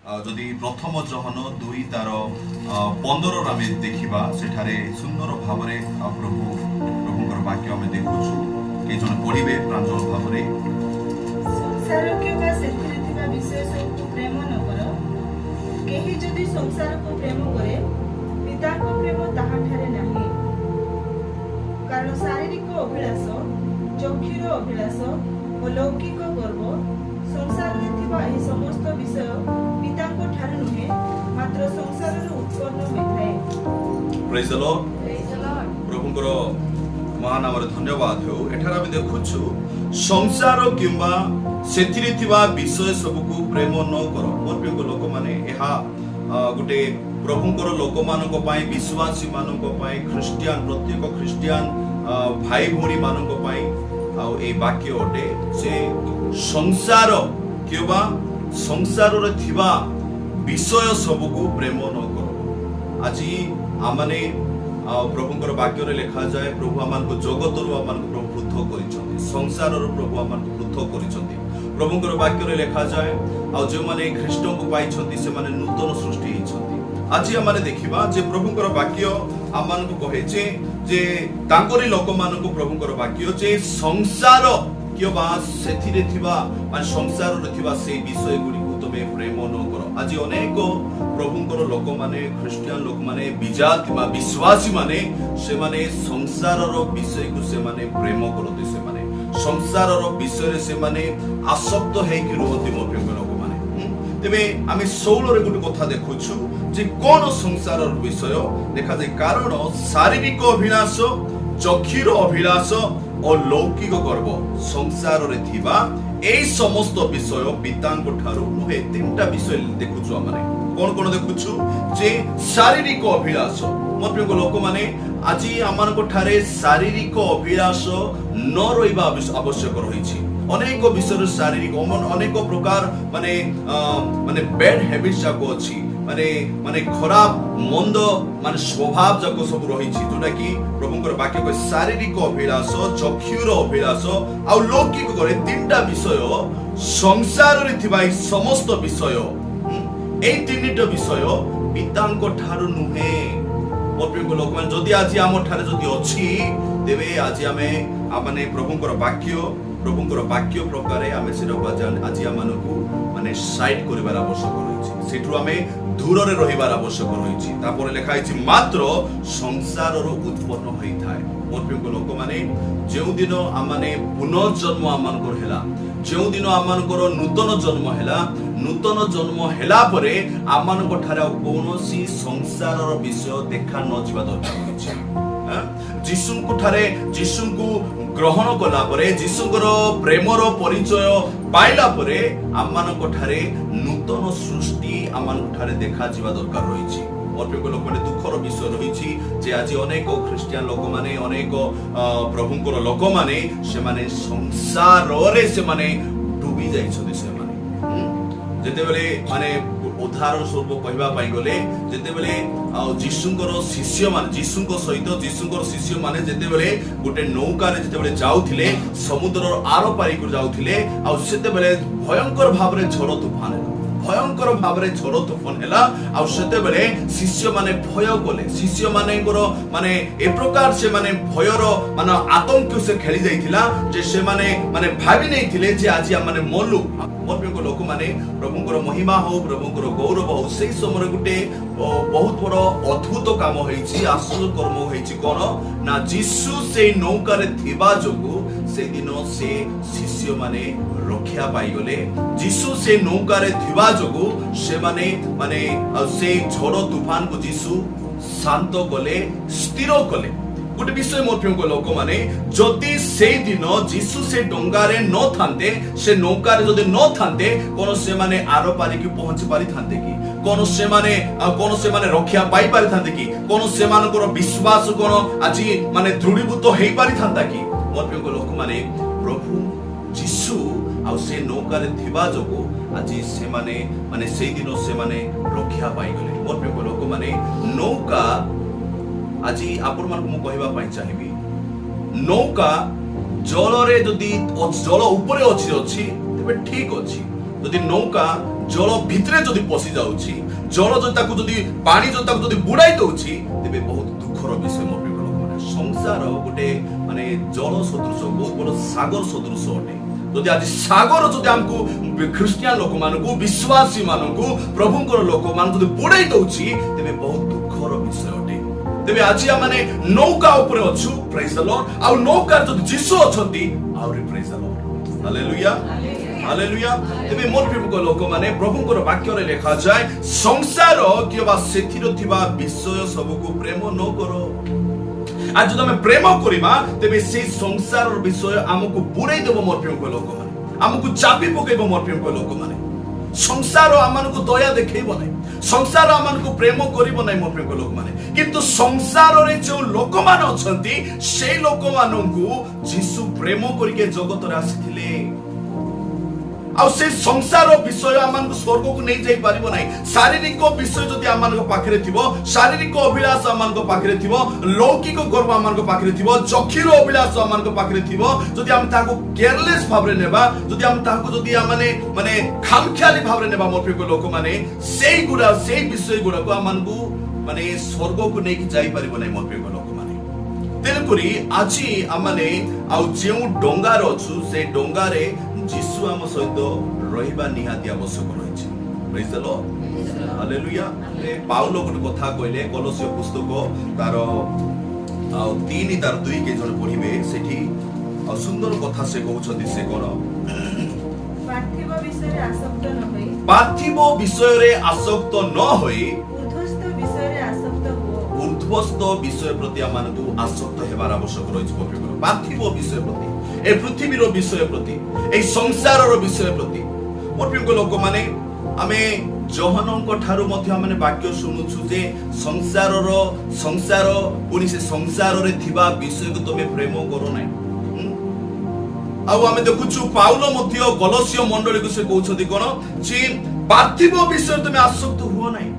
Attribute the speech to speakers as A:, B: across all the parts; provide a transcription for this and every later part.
A: যদি প্রথম জহন 2 ତାର 15 ଆମେ ଦେଖିବା ସେଠାରେ ସୁନ୍ଦର ଭାବରେ ପ୍ରଭୁଙ୍କର ବାକ୍ୟ ଆମେ ଦେଖୁଛୁ କେହି ଜଣେ ପଢ଼ିବେ ପ୍ରାଞ୍ଜଳ ଭାବରେ।
B: ସଂସାର କିମ୍ବା ସେଥିରେ ଥିବା ବିଷୟ ସବୁକୁ ପ୍ରେମ ନ କର। କେହି ଯଦି ସଂସାରକୁ ପ୍ରେମ କରେ ପିତାଙ୍କ ପ୍ରେମ ତାହାଠାରେ ନାହିଁ। କାରଣ ଶାରୀରିକ ଅଭିଳାଷ, ଚକ୍ଷୁର ଅଭିଳାଷ ଓ ଲୌକିକ ଗର୍ବ ସଂସାରରେ ଥିବା ଏହି ସମସ୍ତ ବିଷୟ ପିତାଙ୍କ ଠାରୁ ନୁହେଁ ମାତ୍ର ସଂସାରରୁ ଉତ୍ପନ୍ନ ହୋଇଥାଏ।
A: ପ୍ରେଜ୍ ଦ ଲର୍ଡ। ପ୍ରଭୁଙ୍କର ମହାନ ନାମରେ ଧନ୍ୟବାଦ ହେଉ। ଏଠାରେ ଆମେ ଦେଖୁଛୁ ସଂସାର କିମ୍ବା ସେଥିରେ ଥିବା ବିଷୟ ସବୁକୁ ପ୍ରେମ ନ କର। ମୋର ପ୍ରିୟ ଲୋକମାନେ, ଏହା ଗୋଟେ ପ୍ରଭୁଙ୍କର ଲୋକମାନଙ୍କ ପାଇଁ, ବିଶ୍ୱାସୀ ମାନଙ୍କ ପାଇଁ, ଖ୍ରୀଷ୍ଟିଆନ ପ୍ରତ୍ୟେକ ଖ୍ରୀଷ୍ଟିଆନ ଭାଇ ଭଉଣୀ ମାନଙ୍କ ପାଇଁ ଆଉ এই ବାକ୍ୟ ଅଟେ ସେ ସଂସାର କିମ୍ବା ସଂସାରରେ ଥିବା ବିଷୟ ସବୁକୁ ପ୍ରେମ ନ କର। ଆଜି ଆମମାନେ ପ୍ରଭୁଙ୍କର ବାକ୍ୟରେ ଲେଖାଯାଏ ପ୍ରଭୁ ଆମମାନଙ୍କୁ ଜଗତରୁ ଆମମାନଙ୍କୁ ପ୍ରଭୁ ପୃଥକ କରିଛନ୍ତି, ସଂସାରରୁ ପ୍ରଭୁ ଆମମାନଙ୍କୁ ପୃଥକ କରିଛନ୍ତି। ପ୍ରଭୁଙ୍କର ବାକ୍ୟରେ ଲେଖାଯାଏ ଆଉ ଯେଉଁମାନେ ଖ୍ରୀଷ୍ଟଙ୍କୁ ପାଇଛନ୍ତି ସେମାନେ ନୂତନ ସୃଷ୍ଟି ହେଇଛନ୍ତି। ଆଜି ଆମେ ଦେଖିବା ଯେ ପ୍ରଭୁଙ୍କର ବାକ୍ୟ ଆମମାନଙ୍କୁ କହେ ଯେ ତାଙ୍କରି ଲୋକମାନଙ୍କୁ ପ୍ରଭୁଙ୍କର ବାକ୍ୟ ଯେ ସଂସାର କିମ୍ବା ସେଥିରେ ଥିବା ମାନେ ସଂସାରରେ ଥିବା ସେଇ ବିଷୟ ଗୁଡ଼ିକୁ ତମେ ପ୍ରେମ ନ କର। ଆଜି ଅନେକ ପ୍ରଭୁଙ୍କର ଲୋକମାନେ, ଖ୍ରୀଷ୍ଟିଆନ ଲୋକମାନେ, ବିଜାତି ବା ବିଶ୍ୱାସୀ ମାନେ ସେମାନେ ସଂସାରର ବିଷୟକୁ ସେମାନେ ପ୍ରେମ କରନ୍ତି। ସେମାନେ ସଂସାରର ବିଷୟରେ ସେମାନେ ଆସକ୍ତ ହେଇକି ରୁହନ୍ତି। ମୋ ପ୍ରିୟ ଲୋକମାନେ, ତେବେ ଆମେ 16ରେ ଗୋଟେ କଥା ଦେଖୁଛୁ ଯେ କଣ ସଂସାରର ବିଷୟ ଦେଖାଯାଏ। କାରଣ ଶାରୀରିକ ଅଭିଳାଷ, ଚକ୍ଷୁର ଅଭିଳାଷ ଓ ଲୌକିକ ଗର୍ବ ସଂସାରରେ ଥିବା এই সমস্ত বিষয় পিতাଙ୍କ ଠାରୁ ନୁହେଁ। 3ଟା ବିଷୟ ଦେଖୁଛୁ ଆମେ। কোন কোন দেখুଛୁ যে শারীরিক অভিলাষ। ମୋ ପ୍ରିୟ ଲୋକମାନେ, ଆଜି ଆମମାନଙ୍କ ଠାରେ ଶାରୀରିକ ଅଭିଳାଷ ନ ରହିବା ଆବଶ୍ୟକ ରହିଛି। ଅନେକ ବିଷୟରେ ଶାରୀରିକ ଅନେକ ପ୍ରକାର ମାନେ ବ୍ୟାଡ୍ ହ୍ୟାବିଟ୍ସ ଯାକ ଅଛି, ମାନେ ଖରାପ ମନ୍ଦ ମାନେ ସ୍ୱଭାବ ଯାକ ସବୁ ରହିଛି, ଯୋଉଟା କି ପ୍ରଭୁଙ୍କର ବାକ୍ୟ କହେ ଶାରୀରିକ ଅଭିଳାଷ, ଚକ୍ଷୁର ଅଭିଳାଷ ଆଉ ଲୌକିକ ଗର୍ବ। 3ଟା ବିଷୟ ସଂସାରରେ ଥିବା ଏହି ସମସ୍ତ ବିଷୟ, এই 3টা ବିଷୟ ପିତାଙ୍କ ଠାରୁ ନୁହେଁ। ମୋ ପ୍ରିୟ ଲୋକମାନେ, ଯଦି ଆଜି ଆମ ଠାରେ ଯଦି ଅଛି ତେବେ ଆଜି ଆମେ ପ୍ରଭୁଙ୍କର ବାକ୍ୟ ପ୍ରକାରେ ଆମେ ସେଟାକୁ ଆଜି ଆମମାନଙ୍କୁ ମାନେ ସାଇଡ୍ କରିବାର ଆବଶ୍ୟକ ରହିଛି। ସେଠୁ ଆମେ ଦୂରରେ ରହିବାର ଆବଶ୍ୟକ ରହିଛି। ତାପରେ ଲେଖା ହେଇଛି ମାତ୍ର ସଂସାରରୁ ଉତ୍ପନ୍ନ ହୋଇଥାଏ। ମୋ ପ୍ରିୟ ଲୋକମାନେ, ଯେଉଁଦିନ ଆମମାନେ ପୁନର୍ଜନ୍ମ ଆମମାନଙ୍କର ହେଲା, ଯେଉଁଦିନ ଆମମାନଙ୍କର ନୂତନ ଜନ୍ମ ହେଲା ପରେ ଆମମାନଙ୍କ ଠାରେ ଆଉ କୌଣସି ସଂସାରର ବିଷୟ ଦେଖା ନ ଯିବା ଦରକାର ରହିଛି। ଯୀଶୁଙ୍କୁ ଗ୍ରହଣ କଲା ପରେ, ଯୀଶୁଙ୍କର ପ୍ରେମର ପରିଚୟ ପାଇଲା ପରେ ଆମମାନଙ୍କ ଠାରେ ନୂତନ ସୃଷ୍ଟି ଆମମାନଙ୍କ ଠାରେ ଦେଖାଯିବା ଦରକାର ରହିଛି। ମୋର ପ୍ରିୟ ଲୋକମାନେ, ଦୁଃଖର ବିଷୟ ରହିଛି ଯେ ଆଜି ଅନେକ ଖ୍ରୀଷ୍ଟିଆନ ଲୋକମାନେ, ଅନେକ ପ୍ରଭୁଙ୍କର ଲୋକମାନେ ସେମାନେ ସଂସାରରେ ସେମାନେ ଡୁବି ଯାଇଛନ୍ତି। ସେମାନେ ଯେତେବେଳେ ମାନେ ଉଦାହରଣ ସ୍ୱରୂପ କହିବା ପାଇଁ ଗଲେ, ଯେତେବେଳେ ଯୀଶୁଙ୍କର ଶିଷ୍ୟମାନେ, ଯୀଶୁଙ୍କର ଶିଷ୍ୟମାନେ ଯେତେବେଳେ ଗୋଟେ ନୌକାରେ ଯେତେବେଳେ ଯାଉଥିଲେ, ସମୁଦ୍ରର ଆର ପାରିକୁ ଯାଉଥିଲେ, ଆଉ ସେତେବେଳେ ଭୟଙ୍କର ଭାବରେ ଝଡ଼ ତୁଫାନ ହେଲା। ଆଉ ସେତେବେଳେ ଶିଷ୍ୟମାନେ ଭୟ କଲେ। ଶିଷ୍ୟମାନଙ୍କର ମାନେ ଏ ପ୍ରକାର ସେମାନେ ଭୟର ମାନେ ଆତଙ୍କ ସେ ଖେଳି ଯାଇଥିଲା ଯେ ସେମାନେ ମାନେ ଭାବି ନେଇଥିଲେ ଯେ ଆଜି ଆମେ ମଲୁ। ମୋର ପ୍ରିୟ ଲୋକମାନେ, ପ୍ରଭୁଙ୍କର ମହିମା ହଉ, ପ୍ରଭୁଙ୍କର ଗୌରବ ହଉ, ସେଇ ସମୟରେ ଗୋଟେ ବହୁତ ବଡ ଅଦ୍ଭୁତ କାମ ହେଇଛି, ଆଶ୍ଚର୍ଯ୍ୟ କର୍ମ ହେଇଛି। କଣ ନା, ଯୀଶୁ ସେଇ ନୌକାରେ ଥିବା ଯୋଗୁ ସେଦିନ ସେ ଶିଷ୍ୟମାନେ ରକ୍ଷା ପାଇଗଲେ। ଯୀଶୁ ସେ ନୌକାରେ ଥିବା ଯୋଗୁ ସେମାନେ ମାନେ ସେଇ ଝଡ଼ ତୁଫାନକୁ ଯୀଶୁ ଶାନ୍ତ କଲେ, ସ୍ଥିର କଲେ। ଗୋଟେ ବିଷୟ ମୋ ପ୍ରିୟ ଲୋକମାନେ, ଯଦି ସେଇ ଦିନ ଯୀଶୁ ସେ ଡଙ୍ଗାରେ ନଥାନ୍ତେ, ସେ ନୌକାରେ ଯଦି ନଥାନ୍ତେ, କଣ ସେମାନେ ଆର ପାରିକି ପହଞ୍ଚି ପାରିଥାନ୍ତେ କି? କଣ ସେମାନେ ରକ୍ଷା ପାଇ ପାରିଥାନ୍ତେ କି? କଣ ସେମାନଙ୍କର ବିଶ୍ୱାସ କଣ ଆଜି ମାନେ ଦୃଢୀଭୂତ ହେଇ ପାରିଥାନ୍ତା କି? ମୋ ପ୍ରିୟ ଲୋକମାନେ, ପ୍ରଭୁ ଯୀଶୁ ଆଉ ସେ ନୌକାରେ ଥିବା ଯୋଗୁ ଆଜି ସେମାନେ ମାନେ ସେଇଦିନ ସେମାନେ ରକ୍ଷା ପାଇଗଲେ। ମୋ ପ୍ରିୟ ଲୋକମାନେ, ନୌକା ଆଜି ଆପଣମାନଙ୍କୁ ମୁଁ କହିବା ପାଇଁ ଚାହିଁବି, ନୌକା ଜଳରେ ଯଦି ଜଳ ଉପରେ ଅଛି ତେବେ ଠିକ ଅଛି। ଯଦି ନୌକା ଜଳ ଭିତରେ ଯଦି ପଶି ଯାଉଛି, ଜଳ ଯଦି ତାକୁ ଯଦି ପାଣି ଯଦି ତାକୁ ଯଦି ବୁଡାଇ ଦଉଛି, ତେବେ ବହୁତ ଦୁଃଖର ବିଷୟ ମୋ ପ୍ରିୟ ଲୋକମାନେ। ସଂସାର ଗୋଟେ ମାନେ ଜଳ ସଦୃଶ, ବହୁତ ବଡ ସାଗର ସଦୃଶ ଅଟେ। ଯଦି ଆଜି ସାଗର ଯଦି ଆମକୁ ଖ୍ରୀଷ୍ଟିଆନ ଲୋକମାନଙ୍କୁ, ବିଶ୍ୱାସୀ ମାନଙ୍କୁ, ପ୍ରଭୁଙ୍କର ଲୋକମାନଙ୍କୁ ଯଦି ବୁଡାଇ ଦଉଛି, ତେବେ ବହୁତ ଦୁଃଖର ବିଷୟ ଅଟେ। ତେବେ ଆଜି ଆମେ ନୌକା ଉପରେ ଅଛୁ, ପ୍ରେଜ୍ ଦ ଲର୍ଡ। ଆଉ ନୌକାରେ ଯଦି ଯୀଶୁ ଅଛନ୍ତି, ଆହୁରି ପ୍ରେଜ୍ ଦ ଲର୍ଡ, ହାଲେଲୁୟା ହାଲେଲୁୟା। ତେବେ ମୋର ପ୍ରିୟ ଲୋକମାନେ, ପ୍ରଭୁଙ୍କର ବାକ୍ୟରେ ଲେଖାଯାଏ, ସଂସାର କିମ୍ବା ସେଥିରେ ଥିବା ବିଷୟ ସବୁକୁ ପ୍ରେମ ନ କର। ଆଜି ଯଦି ଆମେ ପ୍ରେମ କରିବା, ତେବେ ସେଇ ସଂସାରର ବିଷୟ ଆମକୁ ବୁଡେଇ ଦେବ ମୋର ପ୍ରିୟ ଲୋକମାନେ, ଆମକୁ ଚାପି ପକେଇବ ମୋର ପ୍ରିୟ ଲୋକମାନେ। ସଂସାର ଆମମାନଙ୍କୁ ଦୟା ଦେଖେଇବ ନାହିଁ, ସଂସାର ଆମମାନଙ୍କୁ ପ୍ରେମ କରିବ ନାହିଁ ମୋ ପ୍ରିୟ ଲୋକମାନେ। କିନ୍ତୁ ସଂସାରରେ ଯେଉଁ ଲୋକମାନେ ଅଛନ୍ତି, ସେଇ ଲୋକମାନଙ୍କୁ ଯୀଶୁ ପ୍ରେମ କରିକି ଜଗତରେ ଆସିଥିଲେ। ଆଉ ସେ ସଂସାର ବିଷୟ ଆମମାନଙ୍କୁ ସ୍ୱର୍ଗକୁ ନେଇ ଯାଇ ପାରିବ ନାହିଁ। ଶାରୀରିକ ବିଷୟ ଯଦି ଆମମାନଙ୍କ ପାଖରେ ଥିବ, ଶାରୀରିକ ଅଭିଳାଷ ଆମମାନଙ୍କ ପାଖରେ ଥିବ, ଲୌକିକ ଗର୍ବ ଆମମାନଙ୍କ ପାଖରେ ଥିବ, ଚକ୍ଷୁର ଅଭିଳାଷ ଆମମାନଙ୍କ ପାଖରେ ଥିବ, ଯଦି ଆମେ ତାହାକୁ କେୟାରଲେସ୍ ଭାବରେ ନେବା, ଯଦି ଆମେ ତାହାକୁ ଯଦି ମାନେ ଖାମଖିଆଲି ଭାବରେ ନେବା ମୋ ପ୍ରିୟ ଲୋକମାନେ, ସେଇ ବିଷୟ ଗୁଡାକୁ ଆମମାନଙ୍କୁ ମାନେ ସ୍ୱର୍ଗକୁ ନେଇକି ଯାଇପାରିବ ନାହିଁ ମୋ ପ୍ରିୟ ଲୋକମାନେ। ତେଣୁକରି ଆଜି ଆମେ ଆଉ ଯେଉଁ ଡଙ୍ଗାରେ ଅଛୁ, ସେ ଡଙ୍ଗାରେ ଯୀଶୁ ଆମ ସହିତ ରହିବା ନିହାତି ଆବଶ୍ୟକ ରହିଛି। ପ୍ରେଜ୍ ଦ ଲର୍ଡ, ହାଲେଲୁୟା। ପାଉଲ ଗୋଟେ କଥା କହିଲେ, କଲୋସିୟ ପୁସ୍ତକ ତାର 3 ତାର 2 କେ ଜଣ ପଢିବେ, ସେଠି ସୁନ୍ଦର କଥା ସେ କହୁଛନ୍ତି। ସେ କଣ?
B: ପାର୍ଥିବ ବିଷୟରେ ଆସକ୍ତ ନ ହୋଇ,
A: ପାର୍ଥିବ ବିଷୟରେ ଆସକ୍ତ ନ ହୋଇ
B: ଊର୍ଦ୍ଧ୍ୱସ୍ଥ ବିଷୟରେ ଆସକ୍ତ ହୁଅ।
A: ଊର୍ଦ୍ଧ୍ୱସ୍ଥ ବିଷୟ ପ୍ରତି ଆମମାନଙ୍କୁ ଆସକ୍ତ ହେବାର ଆବଶ୍ୟକ ରହିଛି। ପାର୍ଥିବ ବିଷୟ ପ୍ରତି, ଏ ପୃଥିବୀର ବିଷୟ ପ୍ରତି, এই ସଂସାରର ବିଷୟ ପ୍ରତି ମୋର ପ୍ରିୟ ଲୋକମାନେ, ଆମେ ଯୋହନଙ୍କ ଠାରୁ ମଧ୍ୟ ଆମେ ବାକ୍ୟ ଶୁଣୁଛୁ ଯେ ସଂସାର ପୁଣି ସେ ସଂସାରରେ ଥିବା ବିଷୟକୁ ତମେ ପ୍ରେମ କର ନାହିଁ। ଆଉ ଆମେ ଦେଖୁଛୁ ପାଉଲ ମଧ୍ୟ କଲୋସିୟ ମଣ୍ଡଳୀକୁ ସେ କହୁଛନ୍ତି କଣ, ଯେ ପାର୍ଥିବ ବିଷୟରେ ତମେ ଆସକ୍ତ ହୁଅ ନାହିଁ।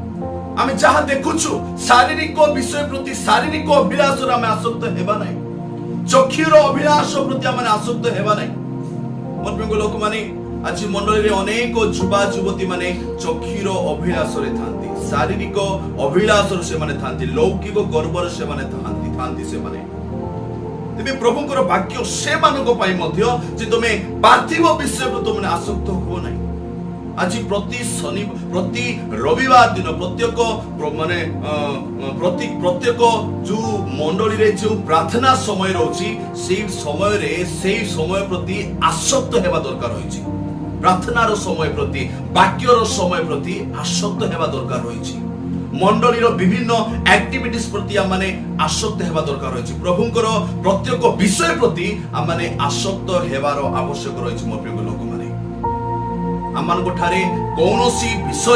A: ଆମେ ଯାହା ଦେଖୁଛୁ ଶାରୀରିକ ବିଷୟ ପ୍ରତି, ଶାରୀରିକ ଅଭିଳାଷରେ ଆମେ ଆସକ୍ତ ହେବା ନାହିଁ, ଚକ୍ଷୁର ଅଭିଳାଷ ପ୍ରତି ଆମେ ଆସକ୍ତ ହେବା ନାହିଁ। ମୋର ପ୍ରିୟ ଲୋକମାନେ, ଆଜି ମଣ୍ଡଳୀରେ ଅନେକ ଯୁବା ଯୁବତୀ ମାନେ ଚକ୍ଷୁର ଅଭିଳାଷରେ ଥାନ୍ତି, ଶାରୀରିକ ଅଭିଳାଷରେ ସେମାନେ ଥାନ୍ତି, ଲୌକିକ ଗର୍ବରେ ସେମାନେ ଥାନ୍ତି ସେମାନେ। ତେବେ ପ୍ରଭୁଙ୍କର ବାକ୍ୟ ସେମାନଙ୍କ ପାଇଁ ମଧ୍ୟ ଯେ ତମେ ପାର୍ଥିବ ବିଷୟକୁ ତମେ ଆସକ୍ତ ହୁଅ ନାହିଁ। ଆଜି ପ୍ରତି ରବିବାର ଦିନ ପ୍ରତ୍ୟେକ ଯୋଉ ମଣ୍ଡଳୀରେ ଯୋଉ ପ୍ରାର୍ଥନା ସମୟ ରହୁଛି, ସେଇ ସମୟ ପ୍ରତି ଆସକ୍ତ ହେବା ଦରକାର ରହିଛି। ପ୍ରାର୍ଥନାର ସମୟ ପ୍ରତି, ବାକ୍ୟର ସମୟ ପ୍ରତି ଆସକ୍ତ ହେବା ଦରକାର ରହିଛି। ମଣ୍ଡଳୀର ବିଭିନ୍ନ ଆକ୍ଟିଭିଟିସ୍ ପ୍ରତି ଆମେ ଆସକ୍ତ ହେବା ଦରକାର ରହିଛି। ପ୍ରଭୁଙ୍କର ପ୍ରତ୍ୟେକ ବିଷୟ ପ୍ରତି ଆମେ ଆସକ୍ତ ହେବାର ଆବଶ୍ୟକ ରହିଛି ମୋ ପ୍ରିୟ ଲୋକମାନେ। ଆମମାନଙ୍କ ଠାରେ କୌଣସି ବିଷୟ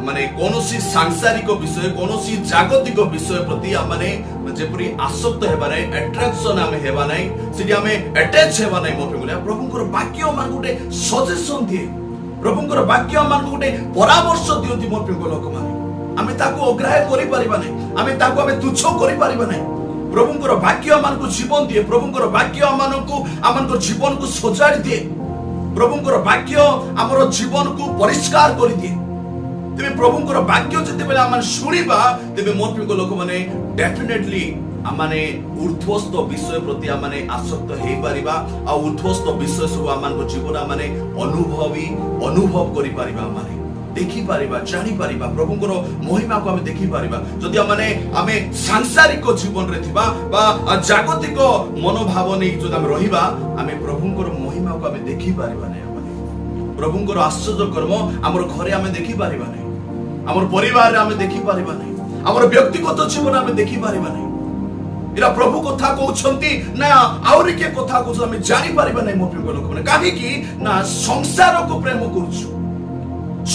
A: ମାନେ କୌଣସି ସାଂସାରିକ ବିଷୟ, କୌଣସି ଜାଗତିକ ବିଷୟ ପ୍ରତି ଆମେ ଯେପରି ଆସକ୍ତ ହେବା ନାହିଁ, ଆଟ୍ରାକ୍ସନ ଆମେ ହେବା ନାହିଁ, ସେଠି ଆମେ ଆଟାଚ ହେବା ନାହିଁ ମୋ ପ୍ରିୟ। ପ୍ରଭୁଙ୍କର ବାକ୍ୟ ଆମକୁ ଗୋଟେ ସଜେସନ ଦିଏ, ପ୍ରଭୁଙ୍କର ବାକ୍ୟ ଆମକୁ ଗୋଟେ ପରାମର୍ଶ ଦିଅନ୍ତି ମୋ ପ୍ରିୟ ଲୋକମାନେ। ଆମେ ତାକୁ ଅଗ୍ରାହ୍ୟ କରିପାରିବା ନାହିଁ, ଆମେ ତାକୁ ତୁଚ୍ଛ କରିପାରିବା ନାହିଁ। ପ୍ରଭୁଙ୍କର ବାକ୍ୟ ଆମକୁ ଜୀବନ ଦିଏ, ପ୍ରଭୁଙ୍କର ବାକ୍ୟ ଆମମାନଙ୍କ ଜୀବନକୁ ସଜାଡ଼ି ଦିଏ, ପ୍ରଭୁଙ୍କର ବାକ୍ୟ ଆମର ଜୀବନକୁ ପରିଷ୍କାର କରିଦିଏ। ତେବେ ପ୍ରଭୁଙ୍କର ବାକ୍ୟ ଯେତେବେଳେ ଆମେ ଶୁଣିବା, ତେବେ ମୋ ପ୍ରିୟ ଲୋକମାନେ ଡେଫିନେଟଲି ଆମେ ଊର୍ଦ୍ଧ୍ୱସ୍ଥ ବିଷୟ ପ୍ରତି ଆମେ ଆସକ୍ତ ହେଇପାରିବା। ଆଉ ଊର୍ଦ୍ଧ୍ୱସ୍ଥ ବିଷୟ ସବୁ ଆମମାନଙ୍କ ଜୀବନ ଆମେ ଅନୁଭବ କରିପାରିବା, ଆମେ ଦେଖିପାରିବା, ଜାଣିପାରିବା, ପ୍ରଭୁଙ୍କର ମହିମାକୁ ଆମେ ଦେଖିପାରିବା। ଯଦି ଆମେ ସାଂସାରିକ ଜୀବନରେ ଥିବା ବା ଜାଗତିକ ମନୋଭାବ ନେଇ ଯଦି ଆମେ ରହିବା, ଆମେ ପ୍ରଭୁଙ୍କର ମହିମାକୁ ଆମେ ଦେଖିପାରିବା ନାହିଁ। ପ୍ରଭୁଙ୍କର ଆଶ୍ଚର୍ଯ୍ୟ କର୍ମ ଆମର ଘରେ ଆମେ ଦେଖିପାରିବା ନାହିଁ, ଆମର ପରିବାରରେ ଆମେ ଦେଖିପାରିବା ନାହିଁ, ଆମର ବ୍ୟକ୍ତିଗତ ଜୀବନ ଆମେ ଦେଖିପାରିବା ନାହିଁ। ଏରା ପ୍ରଭୁ କଥା କହୁଛନ୍ତି ନା ଆହୁରି କିଏ କଥା କହୁଛନ୍ତି ଆମେ ଜାଣିପାରିବା ନାହିଁ ମୋ ପ୍ରିୟ ଲୋକମାନେ। କାହିଁକି ନା ସଂସାରକୁ ପ୍ରେମ କରୁଛୁ,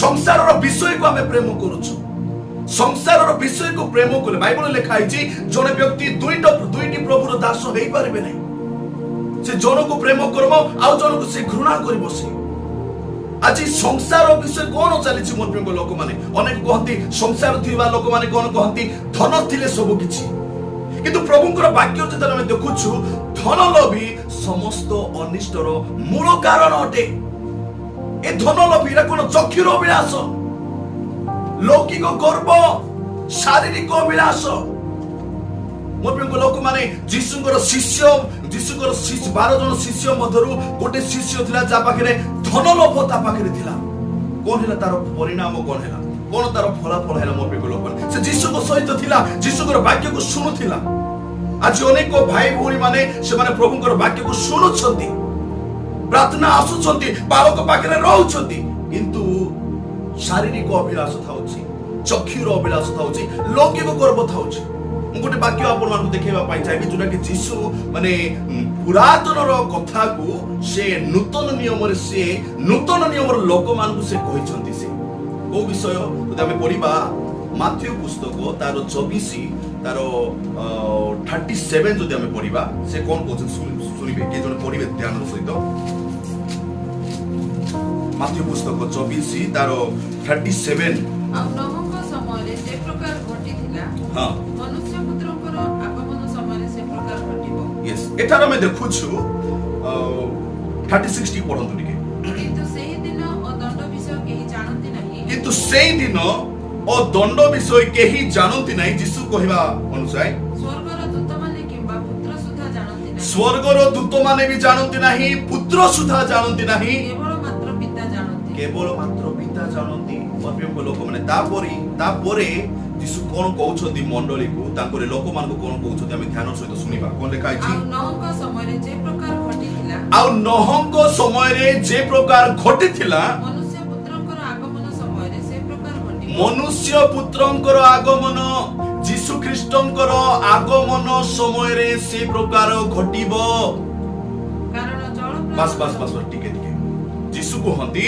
A: ସଂସାରର ବିଷୟକୁ ଆମେ ପ୍ରେମ କରୁଛୁ। ସଂସାରର ବିଷୟକୁ ପ୍ରେମ କଲେ, ବାଇବଲରେ ଲେଖା ହେଇଛି ଜଣେ ବ୍ୟକ୍ତି ଦୁଇଟି ପ୍ରଭୁର ଦାସ ହେଇପାରିବେ ନାହିଁ। ସେ ଜଣକୁ ପ୍ରେମ କରିବ, ଆଉ ଜଣକୁ ସେ ଘୃଣା କରିବ। ସେ ଆଜି ସଂସାର ବିଷୟ କଣ ଚାଲିଛି ମୋ ପ୍ରିୟ ଲୋକମାନେ? ଅନେକ କହନ୍ତି ସଂସାର ଥିବା ଲୋକମାନେ କଣ କହନ୍ତି, ଧନ ଥିଲେ ସବୁ କିଛି। କିନ୍ତୁ ପ୍ରଭୁଙ୍କର ବାକ୍ୟ ଯେତେବେଳେ ଆମେ ଦେଖୁଛୁ, ଧନ ଲୋଭୀ ସମସ୍ତ ଅନିଷ୍ଟର ମୂଳ କାରଣ ଅଟେ। ଏ ଧନ ଲୋଭ ଏଟା କଣ ଚକ୍ଷୁର ଅଭିଳାଷ, ଲୌକିକ ଗର୍ବ, ଶାରୀରିକ ଅଭିଳାଷ। ମୋ ପ୍ରିୟ ଲୋକମାନେ ଯୀଶୁଙ୍କର 12 ଜଣ ଶିଷ୍ୟ ମଧ୍ୟରୁ ଗୋଟେ ଶିଷ୍ୟ ଥିଲା ଯାହା ପାଖରେ ଧନ ଲୋଭ ତା ପାଖରେ ଥିଲା। କଣ ହେଲା ତାର ପରିଣାମ, କଣ ହେଲା, କଣ ତାର ଫଳାଫଳ ହେଲା? ମୋ ପ୍ରିୟ ଲୋକମାନେ ସେ ଯୀଶୁଙ୍କ ସହିତ ଥିଲା, ଯୀଶୁଙ୍କର ବାକ୍ୟକୁ ଶୁଣୁଥିଲା। ଆଜି ଅନେକ ଭାଇ ଭଉଣୀ ମାନେ ସେମାନେ ପ୍ରଭୁଙ୍କର ବାକ୍ୟକୁ ଶୁଣୁଛନ୍ତି, ପ୍ରାର୍ଥନା ଆସୁଛନ୍ତି, ବାଳକ ପାଖରେ ରହୁଛନ୍ତି, କିନ୍ତୁ ଶାରୀରିକ ଅଭିଳାଷ ଥାଉଛି, ଚକ୍ଷୁର ଅଭିଳାଷ ଥାଉଛି, ଲୌକିକ ଗର୍ବ ଥାଉଛି। ମୁଁ ଗୋଟେ ବାକ୍ୟ ଆପଣମାନଙ୍କୁ ଦେଖେଇବା ପାଇଁ ଚାହିଁବି ଯୋଉଟା କି ଯୀଶୁ ମାନେ ପୁରାତନର କଥାକୁ ସେ ନୂତନ ନିୟମର ଲୋକମାନଙ୍କୁ ସେ କହିଛନ୍ତି। ସେ କୋଉ ବିଷୟ ଯଦି ଆମେ ପଢିବା ମାଥ୍ୟୁ ପୁସ୍ତକ ତାର 24 ତାର 37 ଯଦି ଆମେ ପଢିବା ସେ କଣ କହୁଛନ୍ତି ଶୁଣିବେ, କିଏ ଜଣେ ପଢିବେ ଧ୍ୟାନର ସହିତ। ମାଥ୍ୟୁ ପୁସ୍ତକ 24 ତାର 37।
C: ଆଉ ନୋହଙ୍କ ସମୟରେ ଯେ ପ୍ରକାର ଘଟିଥିଲା,
A: ହଁ,
C: ମନୁଷ୍ୟ ପୁତ୍ରଙ୍କର ଆଗମନ ସମୟରେ ସେ ପ୍ରକାର ଘଟିବ।
A: ୟେସ୍, ଏଠାରେ ଆମେ ଦେଖୁଛୁ 36 ଟି ପଢନ୍ତୁ ଟିକେ।
C: କିନ୍ତୁ ସେହି ଦିନ ଓ ଦଣ୍ଡ ବିଷୟ କେହି ଜାଣନ୍ତି ନାହିଁ।
A: କିନ୍ତୁ ସେଇ ଦିନ ଓ ଦଣ୍ଡ ବିଷୟ କେହି ଜାଣନ୍ତି ନାହିଁ। ଯୀଶୁ କହିବା ଅନୁସାରେ
C: ସ୍ୱର୍ଗର ଦୂତମାନେ କିମ୍ବା ପୁତ୍ର ସୁଦ୍ଧା ଜାଣନ୍ତି ନାହିଁ,
A: ସ୍ୱର୍ଗର ଦୂତମାନେ ବି ଜାଣନ୍ତି ନାହିଁ, ପୁତ୍ର ସୁଦ୍ଧା ଜାଣନ୍ତି ନାହିଁ,
C: କେବଳ ମାତ୍ର ପିତା ଜାଣନ୍ତି।
A: କେବଳ ମାତ୍ର ପିତା ଜାଣନ୍ତି। ପ୍ରିୟ ଲୋକମାନେ ତାପରେ ଯୀଶୁ କଣ କହୁଛନ୍ତି ମଣ୍ଡଳୀକୁ, ତାଙ୍କର ଲୋକମାନଙ୍କୁ କଣ କହୁଛନ୍ତି ଆମେ ଧ୍ୟାନ ସହିତ ଶୁଣିବା। କଣ ଲେଖା ହେଇଛି?
C: ଆଉ ନୋହଙ୍କ ସମୟରେ ଯେ ପ୍ରକାର ଘଟିଥିଲା,
A: ଆଉ ନୋହଙ୍କ ସମୟରେ ଯେ ପ୍ରକାର ଘଟିଥିଲା,
C: ମନୁଷ୍ୟ ପୁତ୍ରଙ୍କର ଆଗମନ ସମୟରେ ସେ ପ୍ରକାର ଘଟିବ।
A: ମନୁଷ୍ୟ ପୁତ୍ରଙ୍କର ଆଗମନ, ଯୀଶୁ ଖ୍ରୀଷ୍ଟଙ୍କର ଆଗମନ ସମୟରେ ସେ ପ୍ରକାର ଘଟିବ।
C: କାରଣ
A: ବାସ୍ ଟିକେ ଯୀଶୁ କୁହନ୍ତି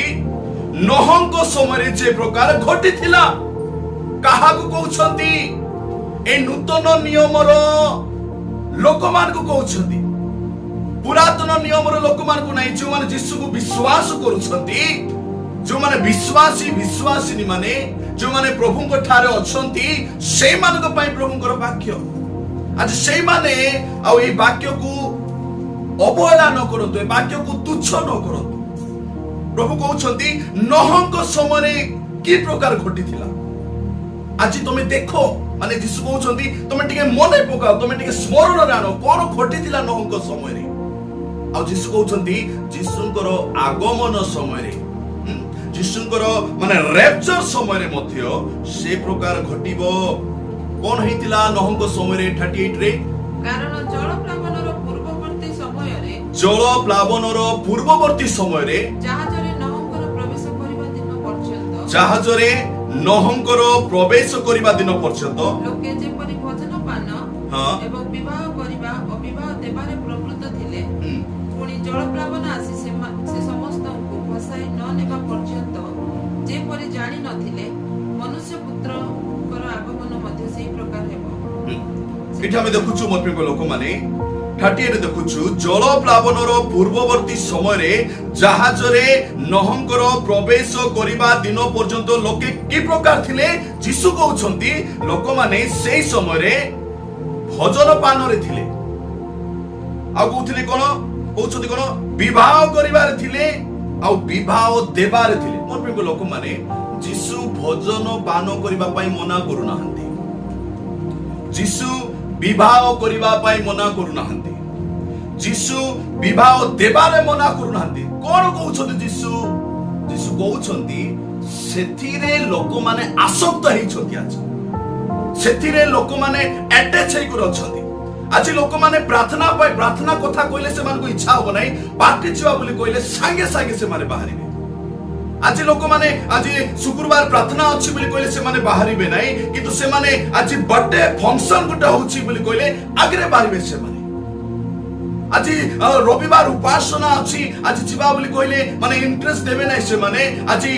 A: ନୋହଙ୍କ ସମୟରେ ଯେ ପ୍ରକାର ଘଟିଥିଲା। କାହାକୁ କହୁଛନ୍ତି? ଏ ନୂତନ ନିୟମର ଲୋକମାନଙ୍କୁ କହୁଛନ୍ତି, ପୁରାତନ ନିୟମର ଲୋକମାନଙ୍କୁ ନାହିଁ। ଯେଉଁମାନେ ଯୀଶୁକୁ ବିଶ୍ୱାସ କରୁଛନ୍ତି, ଯେଉଁମାନେ ବିଶ୍ୱାସିନୀ ମାନେ ଯେଉଁମାନେ ପ୍ରଭୁଙ୍କ ଠାରେ ଅଛନ୍ତି, ସେଇମାନଙ୍କ ପାଇଁ ପ୍ରଭୁଙ୍କର ବାକ୍ୟ। ଆଜି ସେଇମାନେ ଆଉ ଏଇ ବାକ୍ୟକୁ ଅବହେଳା ନ କରନ୍ତୁ, ଏ ବାକ୍ୟକୁ ତୁଚ୍ଛ ନ କରନ୍ତୁ। ପ୍ରଭୁ କହୁଛନ୍ତି ନୋହଙ୍କ ସମୟରେ କି ପ୍ରକାର ଘଟିଥିଲା। ଆଜି ତମେ ଦେଖ, ମାନେ ଯୀଶୁ କହୁଛନ୍ତି ତମେ ଟିକେ ମନେ ପକାଅ, ତମେ ଟିକେ ସ୍ମରଣରେ ଆଣ କଣ ଘଟିଥିଲା ନୋହଙ୍କ ସମୟରେ। ଆଉ ଯୀଶୁ କହୁଛନ୍ତି ଯୀଶୁଙ୍କର ଆଗମନ ସମୟରେ, ଯୀଶୁଙ୍କର ମାନେ ରେପ୍ଚର ସମୟରେ ମଧ୍ୟ ସେ ପ୍ରକାର ଘଟିବ। କଣ ହେଇଥିଲା ନୋହଙ୍କ ସମୟରେ? 38 ରେ,
C: କାରଣ ଜଳ ପ୍ଲାବନର
A: ପୂର୍ବବର୍ତ୍ତୀ ସମୟରେ
C: ଜାହାଜରେ ନୋହଙ୍କର ପ୍ରବେଶ କରିବା ଦିନ ପର୍ଯ୍ୟନ୍ତ,
A: ଜାହାଜରେ ନୋହଙ୍କର ପ୍ରବେଶ କରିବା ଦିନ ପର୍ଯ୍ୟନ୍ତ
C: ଲୋକେ ଯେପରି ଭୋଜନ ପାନ ଏବଂ ବିବାହ କରିବା ଅବିବାହ ଦେବାରେ ପ୍ରବୃତ୍ତ ଥିଲେ, ପୁଣି ଜଳ ପ୍ଲାବନ ଆସି ସେ ସମସ୍ତଙ୍କୁ ଭସାଇ ନ ନେବା ପର୍ଯ୍ୟନ୍ତ ଯେପରି ଜାଣି ନଥିଲେ, ମନୁଷ୍ୟ ପୁତ୍ରଙ୍କର ଆଗମନ ମଧ୍ୟ ସେହି ପ୍ରକାର ହେବ।
A: ଏଠି ଆମେ ଦେଖୁଛୁ ମୋ ପ୍ରିୟ ଲୋକମାନେ 38 ଦେଖୁଛୁ ଜଳ ପ୍ଲାବନର ପୂର୍ବବର୍ତ୍ତୀ ସମୟରେ ଜାହାଜରେ ନୋହଙ୍କର ପ୍ରବେଶ କରିବା ଦିନ ପର୍ଯ୍ୟନ୍ତ ଲୋକେ କି ପ୍ରକାର ଥିଲେ? ଯୀଶୁ କହୁଛନ୍ତି ଲୋକମାନେ ସେଇ ସମୟରେ ଭୋଜନ ପାନରେ ଥିଲେ। ଆଉ କହୁଥିଲେ କଣ? କହୁଛନ୍ତି କଣ? ବିବାହ କରିବାରେ ଥିଲେ ଆଉ ବିବାହ ଦେବାରେ ଥିଲେ। ମୋ ପ୍ରିୟ ଲୋକମାନେ ଯୀଶୁ ଭୋଜନ ପାନ କରିବା ପାଇଁ ମନା କରୁନାହାନ୍ତି, ଯୀଶୁ ବିବାହ କରିବା ପାଇଁ ମନା କରୁନାହାନ୍ତି, ଯୀଶୁ ବିବାହ ଦେବାରେ ମନା କରୁନାହାନ୍ତି। କଣ କହୁଛନ୍ତି ଯୀଶୁ? ଯୀଶୁ କହୁଛନ୍ତି ସେଥିରେ ଲୋକମାନେ ଆସକ୍ତ ହେଇଛନ୍ତି। ଆଜି ସେଥିରେ ଲୋକମାନେ ଆଟାଚ ହେଇକି ଅଛନ୍ତି। ଆଜି ଲୋକମାନେ ପ୍ରାର୍ଥନା କଥା କହିଲେ ସେମାନଙ୍କୁ ଇଚ୍ଛା ହବ ନାହିଁ, ପାର୍ଟି ଯିବା ବୋଲି କହିଲେ ସାଙ୍ଗେ ସାଙ୍ଗେ ସେମାନେ ବାହାରିବେ। ଆଜି ଲୋକମାନେ ଆଜି ଶୁକ୍ରବାର ପ୍ରାର୍ଥନା ଅଛି ବୋଲି କହିଲେ ସେମାନେ ବାହାରିବେ ନାହିଁ, କିନ୍ତୁ ସେମାନେ ଆଜି ବର୍ଥଡେ ଫଙ୍କସନ ଗୋଟେ ହଉଛି ବୋଲି କହିଲେ ଆଗରେ ବାହାରିବେ ସେମାନେ। ଆଜି ରବିବାର ଉପାସନା ଅଛି ଆଜି ଯିବା ବୋଲି କହିଲେ ମାନେ ଇଣ୍ଟରେଷ୍ଟ ଦେବେ ନାହିଁ ସେମାନେ। ଆଜି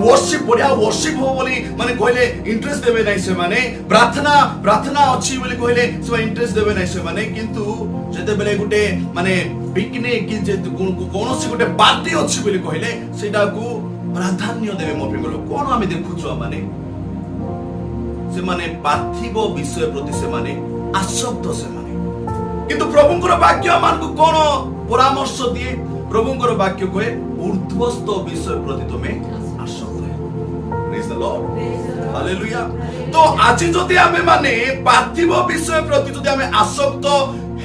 A: worship ବଢିଆ worship ହବ ବୋଲି ମାନେ କହିଲେ ଇଣ୍ଟରେଷ୍ଟ ଦେବେ ନାହିଁ ସେମାନେ। ପ୍ରାର୍ଥନା ଅଛି ବୋଲି କହିଲେ ସେମାନେ ଇଣ୍ଟରେଷ୍ଟ ଦେବେ ନାହିଁ ସେମାନେ। କିନ୍ତୁ ଯେତେବେଳେ ଗୋଟେ ମାନେ ପିକନିକ କି କୌଣସି ଗୋଟେ ପାର୍ଟି ଅଛି ବୋଲି କହିଲେ ସେଇଟାକୁ ପ୍ରାଧାନ୍ୟ ଦେବେ। ମୋ ପ୍ରିୟ ଲୋକ, କଣ ଆମେ ଦେଖୁଛୁ ମାନେ ସେମାନେ ପାର୍ଥିବ ବିଷୟ ପ୍ରତି ସେମାନେ ଆସକ୍ତ ସେମାନେ। କିନ୍ତୁ ପ୍ରଭୁଙ୍କର ବାକ୍ୟ ଆମକୁ କଣ ପରାମର୍ଶ ଦିଏ? ପ୍ରଭୁଙ୍କର ବାକ୍ୟ କହେ ଊର୍ଦ୍ଧ୍ୱସ୍ଥ ବିଷୟ ପ୍ରତି ତୁମେ ଆସକ୍ତ ହେବ। Praise the Lord. Hallelujah. তো আজি যদি আমি মানে পার্থিব বিষয় প্রতি যদি আমি আসক্ত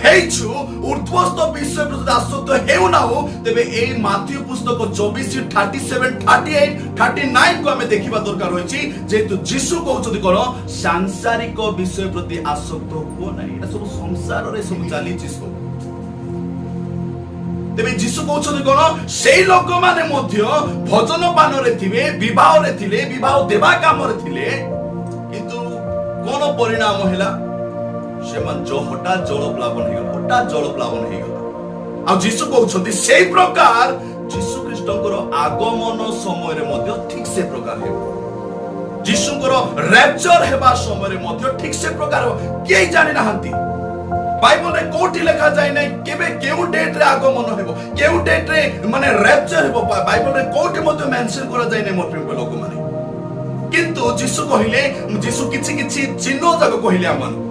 A: ହେଇଛୁ ঊর্ধ্বস্ଥ ବିଷୟ ପ୍ରତି ଆସକ୍ତ ହେଉନାହୁଁ ତେବେ ଏଇ ମାଥ୍ୟୁ ପୁସ୍ତକ 24 37 38 39 କୁ ଆମେ ଦେଖିବା ଦରକାର ରହିଛି ଯେହେତୁ ଯୀଶୁ କହୁଛନ୍ତି କଣ ସାଂସାରିକ ବିଷୟ ପ୍ରତି ଆସକ୍ତ ହୁଅ ନାହିଁ। ଏଟା ସବୁ ସଂସାରରେ ସବୁ ଚାଲିଛି ସବୁ। ତେବେ ଯୀଶୁ କହୁଛନ୍ତି କଣ ସେଇ ଲୋକମାନେ ମଧ୍ୟ ଭୋଜନ ପାନରେ ଥିବେ ବିବାହରେ ଥିଲେ ବିବାହ ଦେବା କାମରେ ଥିଲେ କିନ୍ତୁ କଣ ପରିଣାମ ହେଲା ସେମାନେ ହଠାତ୍ ଜଳ ପ୍ଲାବନ ହେଇଗଲା। ଆଉ ଯୀଶୁ କହୁଛନ୍ତି ସେଇ ପ୍ରକାର ଯୀଶୁ ଖ୍ରୀଷ୍ଟଙ୍କର ଆଗମନ ସମୟରେ ମଧ୍ୟ ଠିକ ସେ ପ୍ରକାର ହେବ। ଯୀଶୁଙ୍କର ରାପ୍ଚର ହେବା ସମୟରେ ମଧ୍ୟ ଠିକ ସେ ପ୍ରକାର କେହି ଜାଣି ନାହାନ୍ତି। ବାଇବଲରେ କୋଉଠି ଲେଖା ଯାଇ ନାହିଁ କେବେ କେଉଁ ଡେଟରେ ଆଗମନ ହେବ କେଉଁ ଡେଟରେ ମାନେ ରାପ୍ଚର ହେବ ବାଇବଲରେ କୋଉଠି ମଧ୍ୟ ମେନସନ କରାଯାଇ ନାହିଁ ମୋ ପ୍ରିୟ ଲୋକମାନେ। କିନ୍ତୁ ଯୀଶୁ କହିଲେ ଯୀଶୁ କିଛି କିଛି ଚିହ୍ନ ଯାକ କହିଲେ ଆମମାନଙ୍କୁ